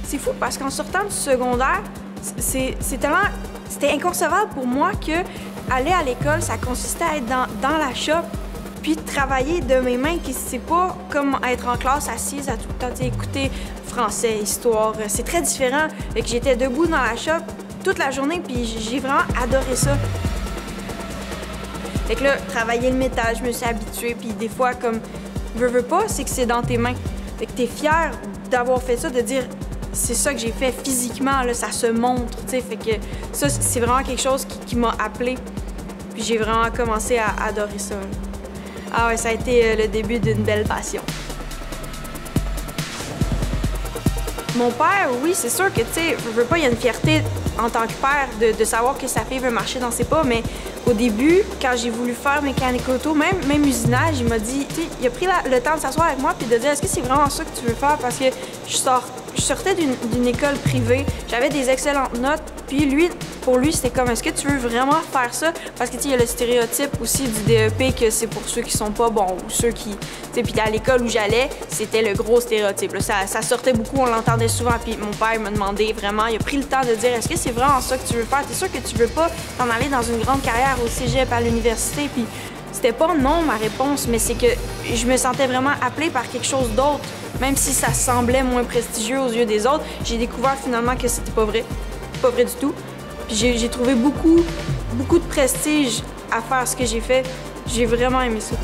C'est fou parce qu'en sortant du secondaire, c'était inconcevable pour moi que aller à l'école, ça consistait à être dans la shop puis travailler de mes mains, qui c'est pas comme être en classe assise à tout le temps écouter français, histoire. C'est très différent. Fait que j'étais debout dans la shop toute la journée puis j'ai vraiment adoré ça. Fait que là, travailler le métal, je me suis habituée puis des fois comme veux pas, c'est que c'est dans tes mains. Fait que t'es fière d'avoir fait ça, de dire c'est ça que j'ai fait physiquement, là, ça se montre, tu sais. Fait que ça, c'est vraiment quelque chose qui m'a appelée. Puis j'ai vraiment commencé à adorer ça. Là. Ah ouais, ça a été le début d'une belle passion. Mon père, oui, c'est sûr que, tu sais, veux pas, il y a une fierté en tant que père de savoir que sa fille veut marcher dans ses pas, mais au début, quand j'ai voulu faire mécanique auto, même usinage, il m'a dit, tu sais, il a pris le temps de s'asseoir avec moi puis de dire, est-ce que c'est vraiment ça que tu veux faire? Parce que je sortais d'une école privée, j'avais des excellentes notes, puis pour lui, c'était comme, est-ce que tu veux vraiment faire ça? Parce que, tu sais, il y a le stéréotype aussi du DEP que c'est pour ceux qui sont pas bons ou ceux qui... Tu sais, puis à l'école où j'allais, c'était le gros stéréotype. Là. Ça sortait beaucoup, on l'entendait souvent, puis mon père m'a demandé vraiment, il a pris le temps de dire, est-ce que c'est vraiment ça que tu veux faire? T'es sûr que tu veux pas t'en aller dans une grande carrière au cégep, à l'université? Puis c'était pas non, ma réponse, mais c'est que je me sentais vraiment appelée par quelque chose d'autre. Même si ça semblait moins prestigieux aux yeux des autres, j'ai découvert finalement que c'était pas vrai. Pas vrai du tout. Puis j'ai trouvé beaucoup de prestige à faire ce que j'ai fait. J'ai vraiment aimé ça.